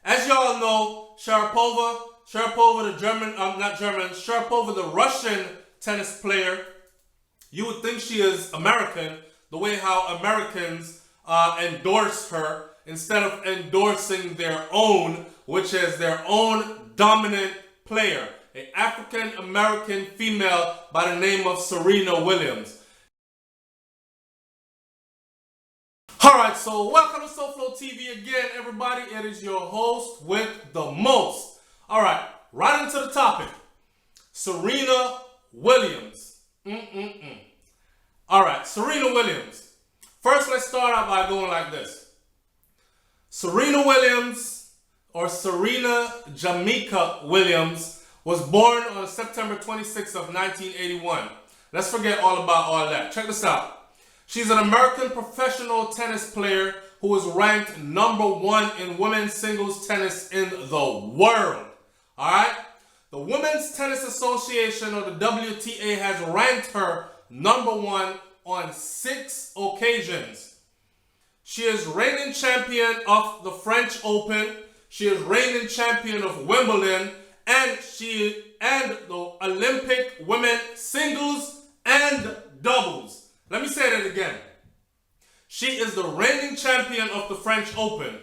As y'all know, Sharapova, the Russian tennis player. You would think she is American, the way how Americans endorse her instead of endorsing their own, which is their own dominant player, an African-American female by the name of Serena Williams. Alright, so welcome to Souflotv TV again, everybody. It is your host with the most. Alright, right into the topic. Serena Williams. Alright, Serena Williams. First, let's start out by going like this. Serena Williams, or Serena Jamaica Williams, was born on September 26th of 1981. Let's forget all about all that. Check this out. She's an American professional tennis player who is ranked #1 in women's singles tennis in the world. Alright? The Women's Tennis Association, or the WTA, has ranked her #1 on 6 occasions. She is reigning champion of the French Open. She is reigning champion of Wimbledon, and the Olympic women singles and doubles. Let me say that again. She is the reigning champion of the French Open.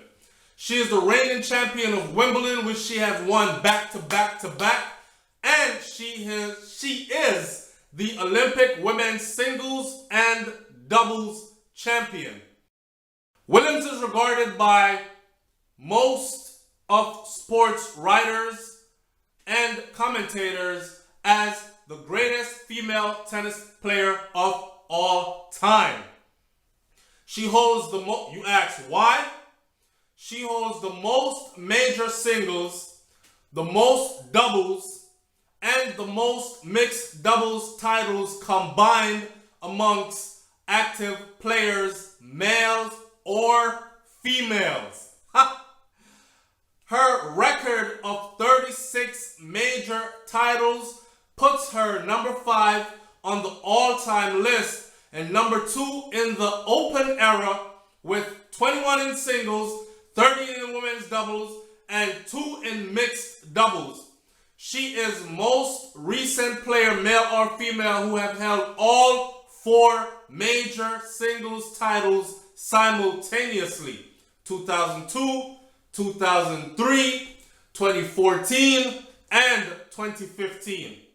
She is the reigning champion of Wimbledon, which she has won back to back to back. And she is the Olympic women's singles and doubles champion. Williams is regarded by most of sports writers and commentators as the greatest female tennis player of all time. She holds the most, you ask why? She holds the most major singles, the most doubles, and the most mixed doubles titles combined amongst active players, males or females. Her record of 36 major titles puts her #5 on the all-time list and #2 in the open era with 21 in singles, 30 in women's doubles, and 2 in mixed doubles. She is most recent player, male or female, who have held all 4 major singles titles simultaneously: 2002, 2003, 2014, and 2015.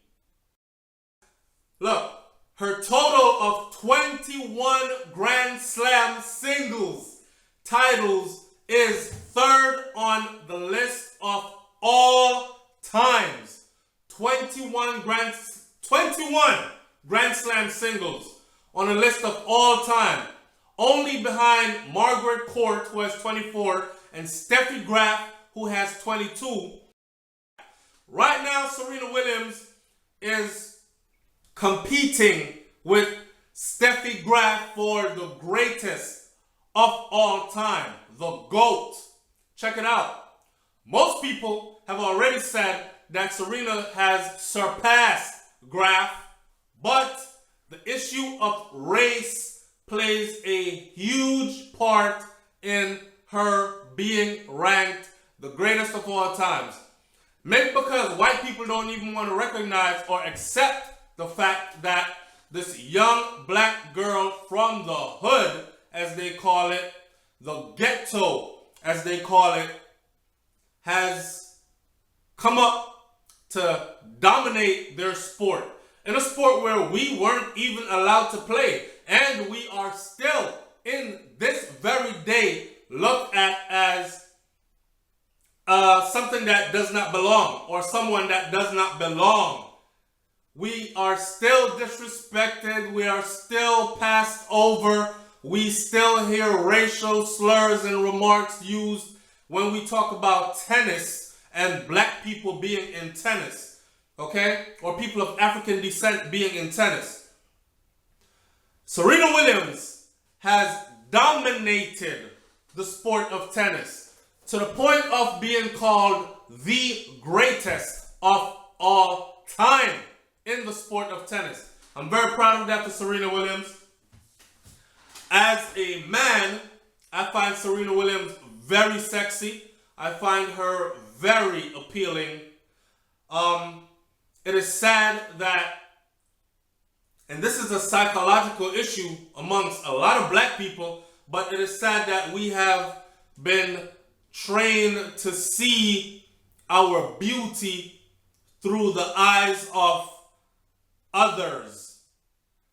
Look, her total of 21 Grand Slam singles titles is 3rd on the list of all times. 21 Grand Slam singles on the list of all time. Only behind Margaret Court, who has 24, and Steffi Graf, who has 22. Right now, Serena Williams is competing with Steffi Graf for the greatest of all time, the GOAT. Check it out. Most people have already said that Serena has surpassed Graf, but the issue of race plays a huge part in her being ranked the greatest of all times. Maybe because white people don't even want to recognize or accept the fact that this young black girl from the hood, as they call it, the ghetto, as they call it, has come up to dominate their sport. In a sport where we weren't even allowed to play. And we are still, in this very day, looked at as something that does not belong, or someone that does not belong. We are still disrespected. We are still passed over. We still hear racial slurs and remarks used when we talk about tennis and black people being in tennis, okay? Or people of African descent being in tennis. Serena Williams has dominated the sport of tennis to the point of being called the greatest of all time in the sport of tennis. I'm very proud of that for Serena Williams. As a man, I find Serena Williams very sexy. I find her very appealing. It is sad that, and this is a psychological issue amongst a lot of black people, but it is sad that we have been trained to see our beauty through the eyes of others.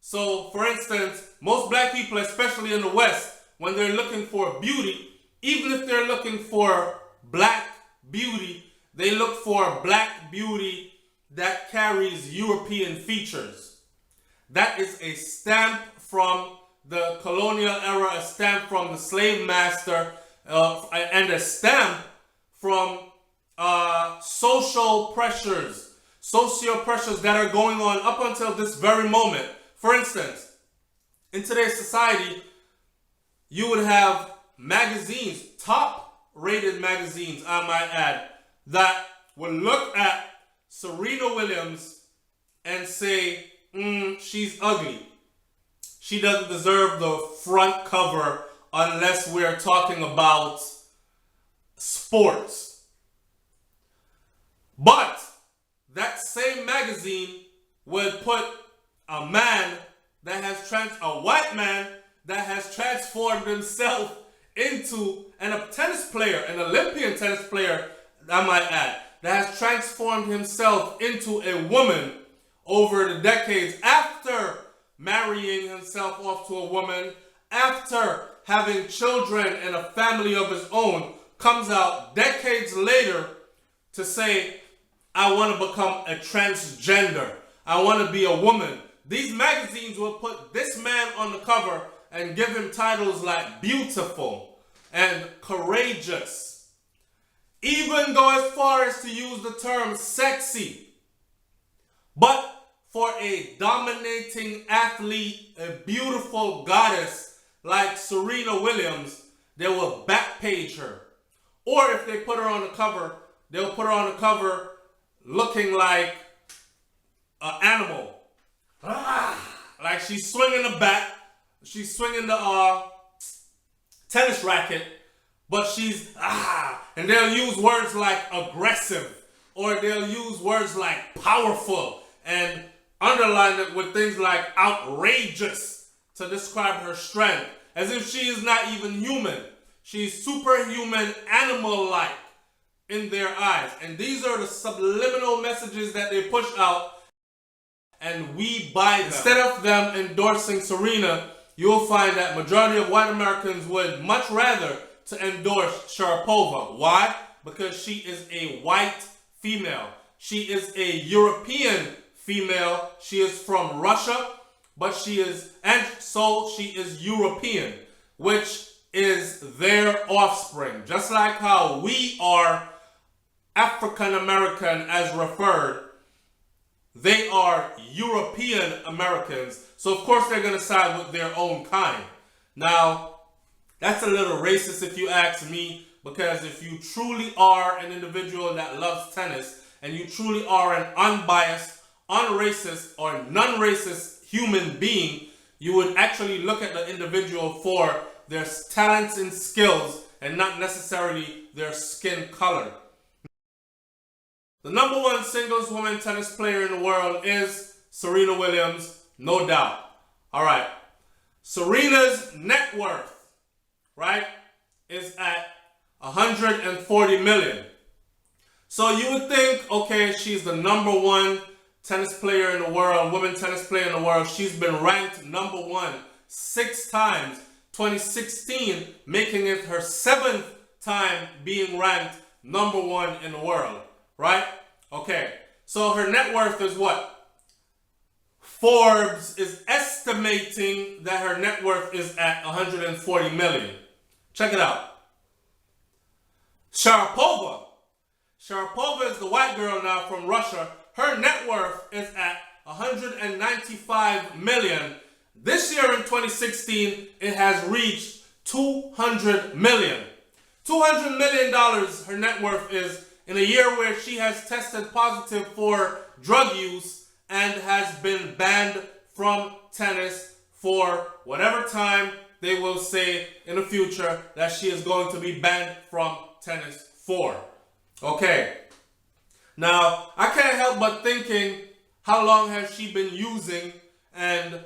So, for instance, most black people, especially in the West, when they're looking for beauty, even if they're looking for black beauty, they look for black beauty that carries European features. That is a stamp from the colonial era, a stamp from the slave master, and a stamp from social pressures that are going on up until this very moment. For instance, in today's society, you would have magazines, top-rated magazines, I might add, that would look at Serena Williams and say, she's ugly. She doesn't deserve the front cover unless we're talking about sports. But that same magazine would put a white man that has transformed himself into a tennis player, an Olympian tennis player, I might add, that has transformed himself into a woman over the decades after marrying himself off to a woman, after having children and a family of his own, comes out decades later to say, I want to become a transgender. I want to be a woman. These magazines will put this man on the cover and give him titles like beautiful and courageous. Even go as far as to use the term sexy. But for a dominating athlete, a beautiful goddess like Serena Williams, they will backpage her. Or if they put her on the cover, they'll put her on the cover looking like an animal. Like she's swinging the bat, she's swinging the tennis racket, but she's and they'll use words like aggressive, or they'll use words like powerful, and underline it with things like outrageous to describe her strength, as if she is not even human. She's superhuman, animal-like in their eyes. And these are the subliminal messages that they push out, and we buy them. Instead of them endorsing Serena, you'll find that majority of white Americans would much rather to endorse Sharapova. Why? Because she is a white female. She is a European female. She is from Russia, but she is European, which is their offspring. Just like how we are African American as referred, they are European Americans. So of course they're going to side with their own kind. Now, that's a little racist if you ask me, because if you truly are an individual that loves tennis, and you truly are an unbiased, unracist, or non-racist human being, you would actually look at the individual for their talents and skills and not necessarily their skin color. The number one singles woman tennis player in the world is Serena Williams, no doubt. All right. Serena's net worth, right, is at 140 million. So you would think, okay, she's the number one tennis player in the world, women tennis player in the world. She's been ranked number one 6 times. 2016, making it her 7th time being ranked number one in the world, right? Okay, so her net worth is what? Forbes is estimating that her net worth is at 140 million. Check it out. Sharapova is the white girl now from Russia. Her net worth is at 195 million. This year in 2016, it has reached 200 million. $200 million her net worth is in a year where she has tested positive for drug use and has been banned from tennis for whatever time they will say in the future that she is going to be banned from tennis 4. Okay. Now, I can't help but thinking, how long has she been using and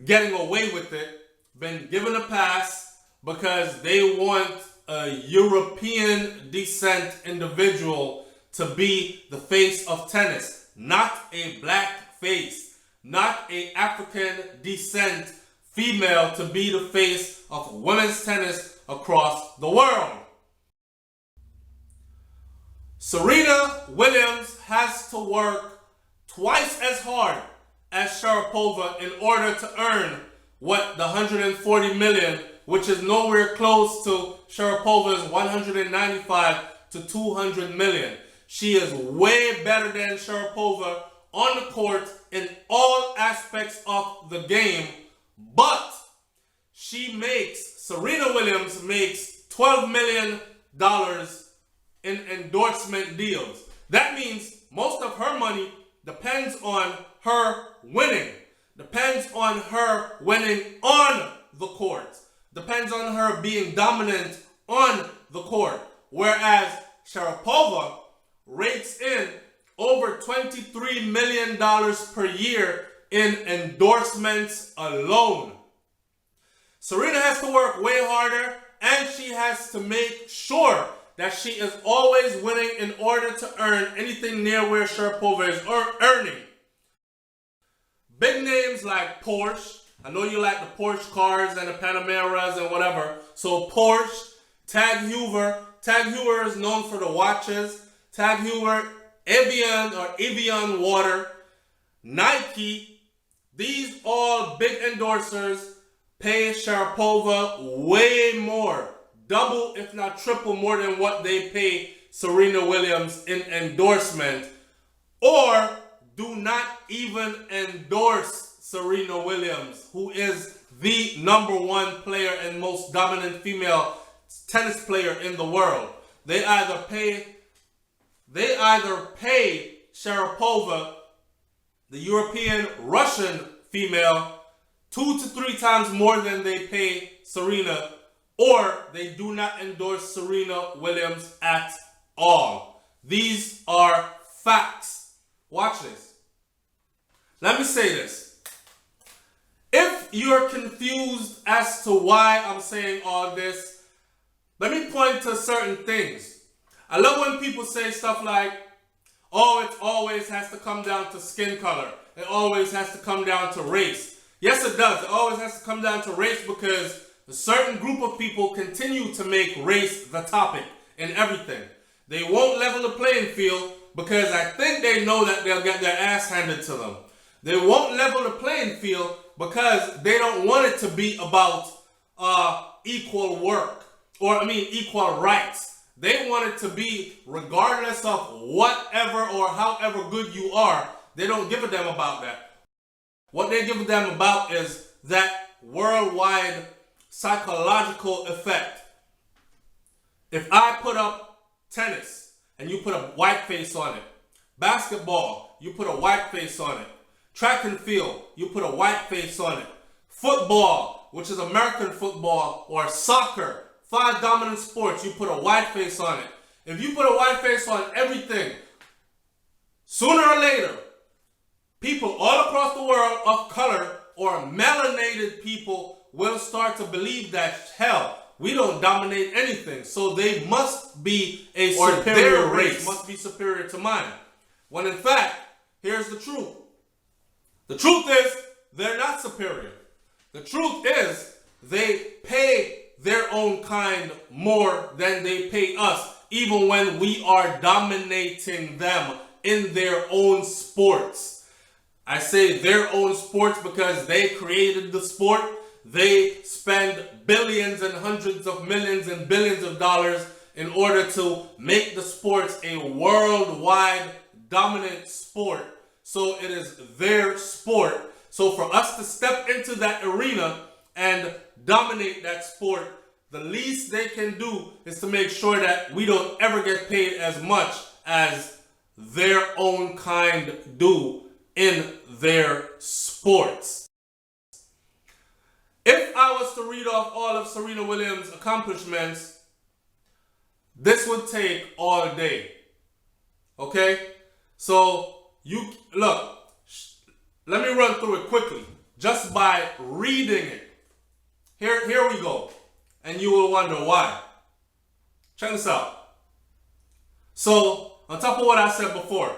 getting away with it, been given a pass because they want a European descent individual to be the face of tennis, not a black face, not a African descent female to be the face of women's tennis across the world. Serena Williams has to work twice as hard as Sharapova in order to earn what the $140 million, which is nowhere close to Sharapova's $195 to $200 million. She is way better than Sharapova on the court in all aspects of the game, but Serena Williams makes $12 million in endorsement deals. That means most of her money depends on her winning. Depends on her winning on the court. Depends on her being dominant on the court. Whereas Sharapova rakes in over $23 million per year in endorsements alone. Serena has to work way harder, and she has to make sure that she is always winning in order to earn anything near where Sharapova is earning. Big names like Porsche. I know you like the Porsche cars and the Panameras and whatever. So Porsche, Tag Heuer. Tag Heuer is known for the watches. Tag Heuer, Evian water, Nike. These all big endorsers pay Sharapova way more. Double, if not triple, more than what they pay Serena Williams in endorsement. Or do not even endorse Serena Williams, who is the #1 player and most dominant female tennis player in the world. They either pay Sharapova, the European Russian female, 2 to 3 times more than they pay Serena, or they do not endorse Serena Williams at all. These are facts. Watch this. Let me say this. If you're confused as to why I'm saying all this, let me point to certain things. I love when people say stuff like, oh, it always has to come down to skin color. It always has to come down to race. Yes, it does. It always has to come down to race because a certain group of people continue to make race the topic in everything. They won't level the playing field because I think they know that they'll get their ass handed to them. They won't level the playing field because they don't want it to be about equal work, equal rights. They want it to be regardless of whatever or however good you are. They don't give a damn about that. What they give a damn about is that worldwide psychological effect. If I put up tennis and you put a white face on it, basketball, you put a white face on it, track and field, you put a white face on it, football, which is American football, or soccer, 5 dominant sports, you put a white face on it. If you put a white face on everything, sooner or later, people all across the world of color or melanated people will start to believe that, hell, we don't dominate anything, so they must be a superior race, must be superior to mine. When in fact, here's the truth. The truth is, they're not superior. The truth is, they pay their own kind more than they pay us, even when we are dominating them in their own sports. I say their own sports because they created the sport. They spend billions and hundreds of millions and billions of dollars in order to make the sports a worldwide dominant sport. So it is their sport. So for us to step into that arena and dominate that sport, the least they can do is to make sure that we don't ever get paid as much as their own kind do in their sports. If I was to read off all of Serena Williams' accomplishments, this would take all day. Okay? So, look, let me run through it quickly, just by reading it. Here we go. And you will wonder why. Check this out. So, on top of what I said before,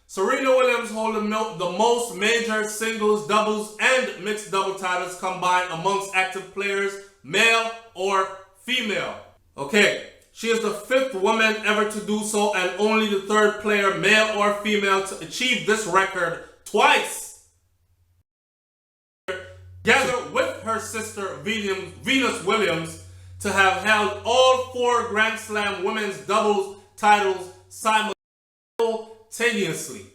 Serena Williams holds the most major singles, doubles, and mixed double titles combined amongst active players, male or female. Okay, she is the 5th woman ever to do so and only the 3rd player, male or female, to achieve this record twice. Together with her sister Venus Williams, to have held all 4 Grand Slam women's doubles titles simultaneously.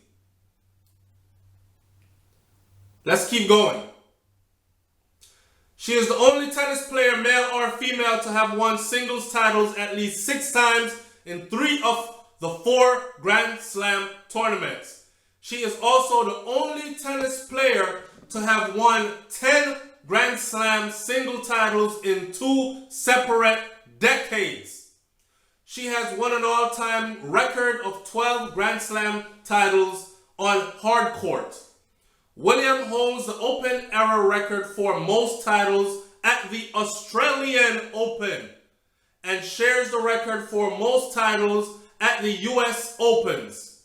Let's keep going. She is the only tennis player, male or female, to have won singles titles at least 6 times in 3 of the 4 Grand Slam tournaments. She is also the only tennis player to have won 10 Grand Slam single titles in 2 separate decades. She has won an all-time record of 12 Grand Slam titles on hard court. Williams holds the Open era record for most titles at the Australian Open and shares the record for most titles at the US Opens.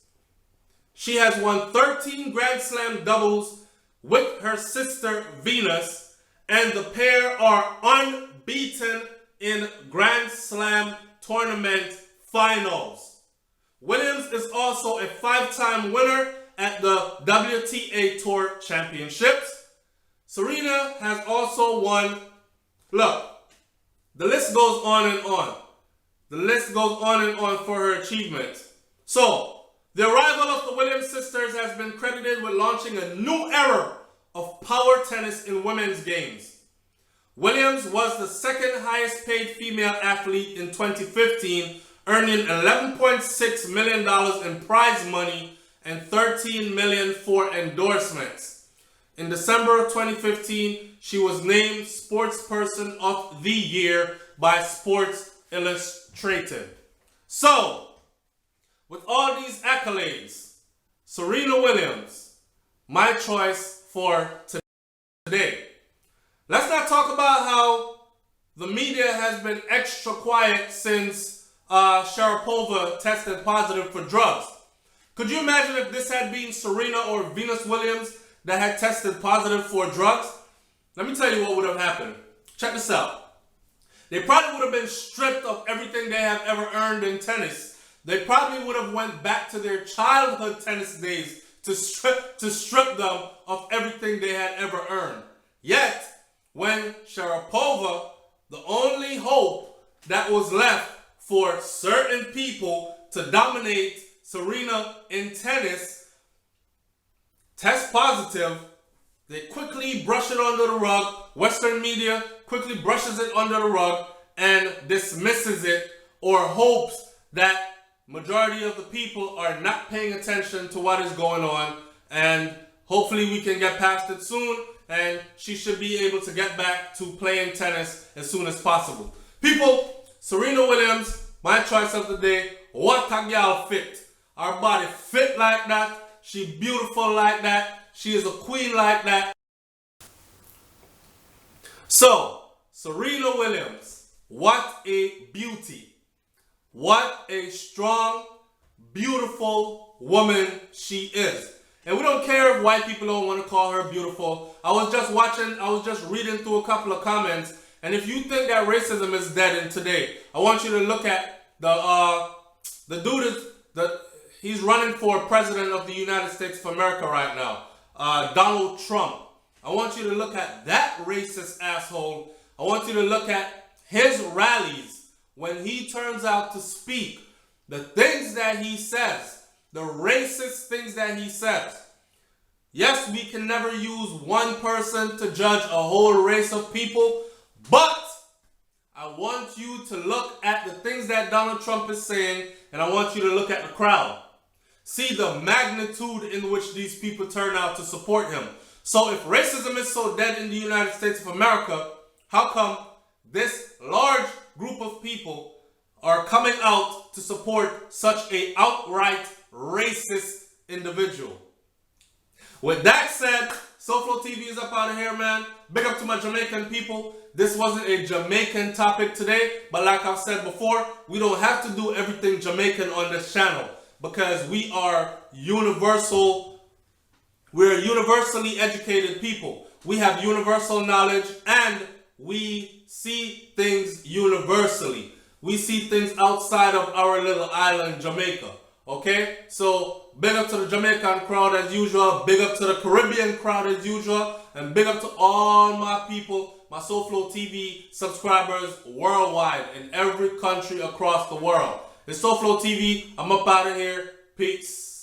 She has won 13 Grand Slam doubles with her sister Venus, and the pair are unbeaten in Grand Slam tournament finals. Williams is also a 5-time winner at the WTA Tour Championships. Serena has also won. Look, the list goes on and on. The list goes on and on for her achievements. So, the arrival of the Williams sisters has been credited with launching a new era of power tennis in women's games. Williams was the 2nd highest paid female athlete in 2015, earning $11.6 million in prize money and $13 million for endorsements. In December of 2015, she was named Sportsperson of the Year by Sports Illustrated. So, with all these accolades, Serena Williams, my choice for today. Let's not talk about how the media has been extra quiet since Sharapova tested positive for drugs. Could you imagine if this had been Serena or Venus Williams that had tested positive for drugs? Let me tell you what would have happened. Check this out. They probably would have been stripped of everything they have ever earned in tennis. They probably would have went back to their childhood tennis days to strip them of everything they had ever earned. Yet, when Sharapova, the only hope that was left for certain people to dominate Serena in tennis, test positive, they quickly brush it under the rug. Western media quickly brushes it under the rug and dismisses it, or hopes that majority of the people are not paying attention to what is going on, and hopefully we can get past it soon, and she should be able to get back to playing tennis as soon as possible. People, Serena Williams, my choice of the day. What a girl fit. Her body fit like that. She beautiful like that. She is a queen like that. So, Serena Williams, what a beauty. What a strong, beautiful woman she is. And we don't care if white people don't want to call her beautiful. I was just reading through a couple of comments, and if you think that racism is dead in today, I want you to look at the dude he's running for president of the United States of America right now, Donald Trump. I want you to look at that racist asshole. I want you to look at his rallies when he turns out to speak, the things that he says, the racist things that he says. Yes, we can never use one person to judge a whole race of people, but I want you to look at the things that Donald Trump is saying, and I want you to look at the crowd. See the magnitude in which these people turn out to support him. So if racism is so dead in the United States of America, how come this large group of people are coming out to support such a outright racist individual. With that said, Souflotv is up out of here, man. Big up to my Jamaican people. This wasn't a Jamaican topic today, but like I've said before, we don't have to do everything Jamaican on this channel because we are universal. We're universally educated people. We have universal knowledge and we see things universally. We see things outside of our little island, Jamaica. Okay? So, big up to the Jamaican crowd as usual. Big up to the Caribbean crowd as usual. And big up to all my people, my Souflotv subscribers worldwide in every country across the world. It's Souflotv. I'm up out of here. Peace.